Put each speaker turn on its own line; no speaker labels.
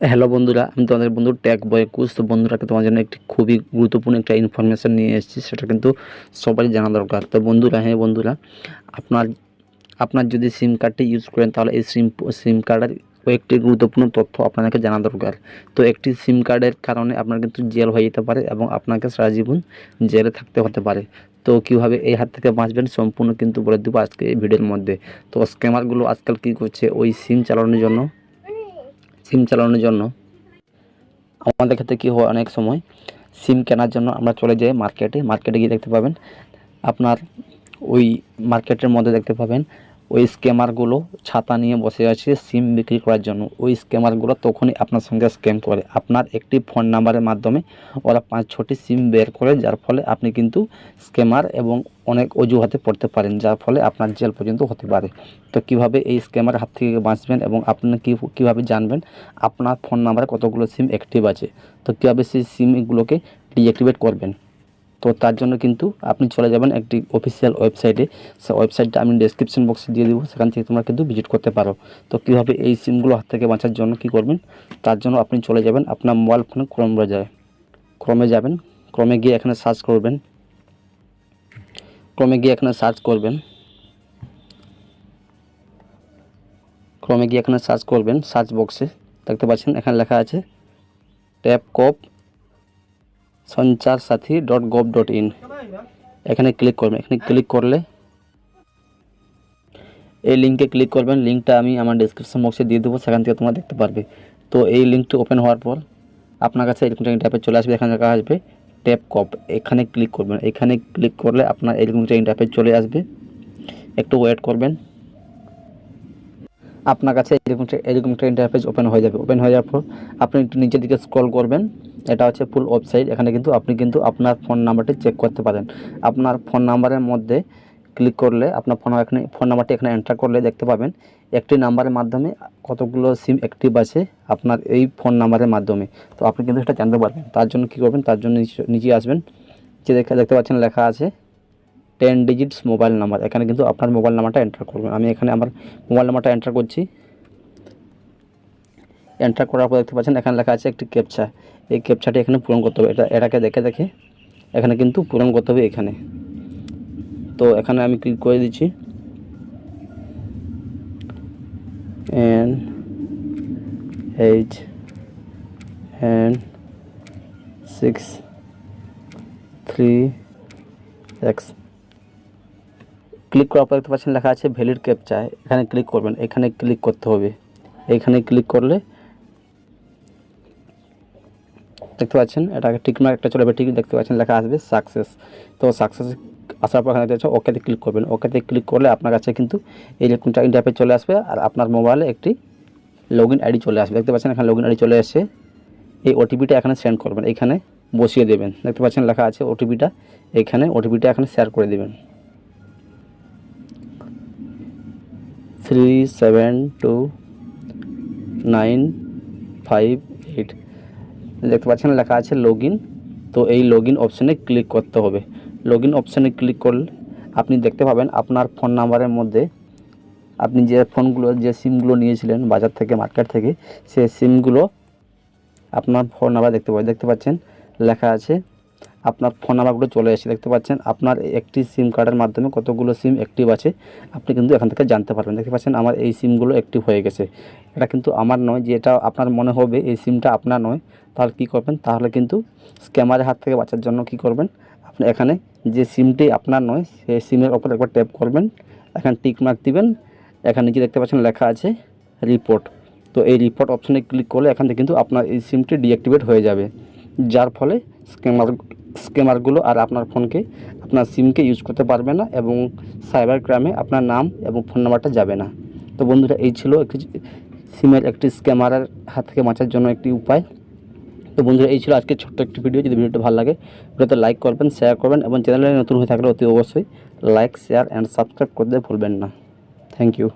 Hello বন্ধুরা, আমি তোমাদের বন্ধু ট্যাগ বয় কুস। তো বন্ধুরাকে তোমার জন্য একটি খুবই গুরুত্বপূর্ণ একটা ইনফরমেশান নিয়ে এসেছি, সেটা কিন্তু সবাই জানা দরকার। তো বন্ধুরা, হ্যাঁ বন্ধুরা, আপনার আপনার যদি সিম কার্ডটি ইউজ করেন তাহলে এই সিম কার্ডের কয়েকটি গুরুত্বপূর্ণ তথ্য আপনাকে জানা দরকার। তো একটি সিম কার্ডের কারণে আপনার কিন্তু জেল হয়ে যেতে পারে এবং আপনাকে সারা জীবন জেলে থাকতে হতে পারে। তো কীভাবে এই হাত থেকে বাঁচবেন সম্পূর্ণ কিন্তু বলে দেবো আজকে এই ভিডিওর মধ্যে। তো স্ক্যামারগুলো আজকাল কী করছে, ওই সিম চালানোর জন্য আমাদের ক্ষেত্রে কী হয়, অনেক সময় সিম কেনার জন্য আমরা চলে যাই মার্কেটে গিয়ে দেখতে পাবেন আপনার ওই মার্কেটের মধ্যে দেখতে পাবেন ওই স্ক্যামারগুলো ছাতা নিয়ে বসে আছে সিম বিক্রি করার জন্য। ওই স্ক্যামারগুলো তখনই আপনার সঙ্গে স্ক্যাম করে। আপনার একটি ফোন নাম্বারের মাধ্যমে ওরা 5-6টি সিম বের করে, যার ফলে আপনি কিন্তু স্ক্যামার এবং অনেক অজুহাতে পড়তে পারেন, যার ফলে আপনার জেল পর্যন্ত হতে পারে। তো কিভাবে এই স্ক্যামার হাত থেকে বাঁচবেন এবং আপনি কীভাবে জানবেন আপনার ফোন নাম্বারে কতগুলো সিম অ্যাক্টিভ আছে, তো কীভাবে সেই সিমগুলোকে ডিঅ্যাক্টিভেট করবেন, তো তার জন্য কিন্তু আপনি চলে যাবেন একটি অফিসিয়াল ওয়েবসাইটে। সে ওয়েবসাইটটা আমি ডেসক্রিপশন বক্সে দিয়ে দেবো, সেখান থেকে তোমরা কিন্তু ভিজিট করতে পারো। তো কীভাবে এই সিমগুলো হাত থেকে বাঁচার জন্য কী করবেন, তার জন্য আপনি চলে যাবেন আপনার মোবাইল ফোনে ক্রমে যাবেন। ক্রমে গিয়ে এখানে সার্চ করবেন। সার্চ বক্সে দেখতে পাচ্ছেন এখানে লেখা আছে ট্যাপকপ sanchar-sathi.gov.in। এখানে ক্লিক করবেন। এখানে ক্লিক করলে এই লিঙ্কে ক্লিক করবেন। লিঙ্কটা আমি আমার ডেসক্রিপশন বক্সে দিয়ে দেবো, সেখান থেকে তোমরা দেখতে পারবে। তো এই লিঙ্কটি ওপেন হওয়ার পর আপনার কাছে এরকম ইন্টারফেস চলে আসবে। এখানে লেখা আসবে ট্যাপকপ, এখানে ক্লিক করবেন। এখানে ক্লিক করলে আপনার এরকম ইন্টারফেস চলে আসবে। একটু ওয়েট করবেন, আপনার কাছে এরকম একটা ইন্টারফেস ওপেন হয়ে যাবে। ওপেন হয়ে যাওয়ার পর আপনি একটু নিচের দিকে স্ক্রল করবেন। এটা হচ্ছে ফুল ওয়েবসাইট। এখানে কিন্তু আপনি আপনার ফোন নাম্বারটি চেক করতে পারেন। আপনার ফোন নাম্বারের মধ্যে ক্লিক করলে আপনার ফোন নাম্বারটি এখানে এন্টার করলে দেখতে পাবেন একটি নাম্বারের মাধ্যমে কতগুলো সিম অ্যাক্টিভ আছে আপনার এই ফোন নাম্বারের মাধ্যমে। তো আপনি কিন্তু সেটা জানতে পারবেন। তার জন্য কী করবেন, তার জন্য নিচে আসবেন। যে দেখতে পাচ্ছেন লেখা আছে 10 ডিজিটস মোবাইল নাম্বার। এখানে কিন্তু আপনার মোবাইল নাম্বারটা এন্টার করবেন। আমি এখানে আমার মোবাইল নাম্বারটা এন্টার করছি। এন্টার করার পর দেখতে পাচ্ছেন এখানে লেখা আছে একটি ক্যাপচা। এই ক্যাপচাটি এখানে পূরণ করতে হবে। এটাকে দেখে এখানে কিন্তু পূরণ করতে হবে এখানে। তো এখানে আমি ক্লিক করে দিচ্ছি। N8N6 3X ক্লিক করার পর দেখতে পাচ্ছেন লেখা আছে ভ্যালিড ক্যাপচা। এখানে ক্লিক করবেন। এখানে ক্লিক করতে হবে। এখানে ক্লিক করলে দেখতে পাচ্ছেন এটাকে টিকমার্ক একটা চলে যাবে। ঠিক দেখতে পাচ্ছেন লেখা আসবে সাকসেস। তো সাকসেস আসার পর এখানে দেখতে ওকেতে ক্লিক করবেন। ওকেতে ক্লিক করলে আপনার কাছে কিন্তু এইরকমটা ইন্টারফেস চলে আসবে আর আপনার মোবাইলে একটি লগইন আইডি চলে আসবে। দেখতে পাচ্ছেন এখানে লগইন আইডি চলে এসেছে। এই ওটিপিটা এখানে সেন্ড করবেন, এখানে বসিয়ে দেবেন। দেখতে পাচ্ছেন লেখা আছে ওটিপিটা এখানে শেয়ার করে দেবেন 372958। দেখতে পাচ্ছেন লেখা আছে লগইন। তো এই লগইন অপশানে ক্লিক করতে হবে। লগইন অপশানে ক্লিক করলে আপনি দেখতে পাবেন আপনার ফোন নাম্বারের মধ্যে আপনি যে সিমগুলো নিয়েছিলেন বাজার থেকে, মার্কেট থেকে, সেই সিমগুলো আপনার ফোন নাম্বার দেখতে পাচ্ছেন লেখা আছে আপনার ফোন নাম্বারগুলো চলে এসেছে। দেখতে পাচ্ছেন আপনার একটি সিম কার্ডের মাধ্যমে কতগুলো সিম অ্যাক্টিভ আছে আপনি কিন্তু এখান থেকে জানতে পারবেন। দেখতে পাচ্ছেন আমার এই সিমগুলো অ্যাক্টিভ হয়ে গেছে। এটা কিন্তু আমার নয়, যেটা আপনার মনে হবে এই সিমটা আপনার নয়, তাহলে কী করবেন, তাহলে কিন্তু স্ক্যামারের হাত থেকে বাঁচার জন্য কী করবেন, আপনি এখানে যে সিমটি আপনার নয় সেই সিমের ওপর একবার ট্যাপ করবেন। এখানে টিক মার্ক দিবেন। এখানে নিচে দেখতে পাচ্ছেন লেখা আছে রিপোর্ট। তো এই রিপোর্ট অপশানে ক্লিক করলে এখান থেকে কিন্তু আপনার এই সিমটি ডিঅ্যাক্টিভেট হয়ে যাবে, যার ফলে স্ক্যামারগুলো আর আপনার সিমকে ইউজ করতে পারবে না এবং সাইবার ক্রাইমে আপনার নাম এবং ফোন নাম্বারটা যাবে না। তো বন্ধুরা, এই ছিল একটি স্ক্যামারের হাত থেকে বাঁচার জন্য একটি উপায়। তো বন্ধুরা, এই ছিল আজকে ছোট্ট একটি ভিডিও। যদি ভিডিওটা ভালো লাগে ভিডিওতে লাইক করবেন, শেয়ার করবেন এবং চ্যানেলে নতুন হয়ে থাকলে অতি অবশ্যই লাইক, শেয়ার অ্যান্ড সাবস্ক্রাইব করতে ভুলবেন না। Thank you.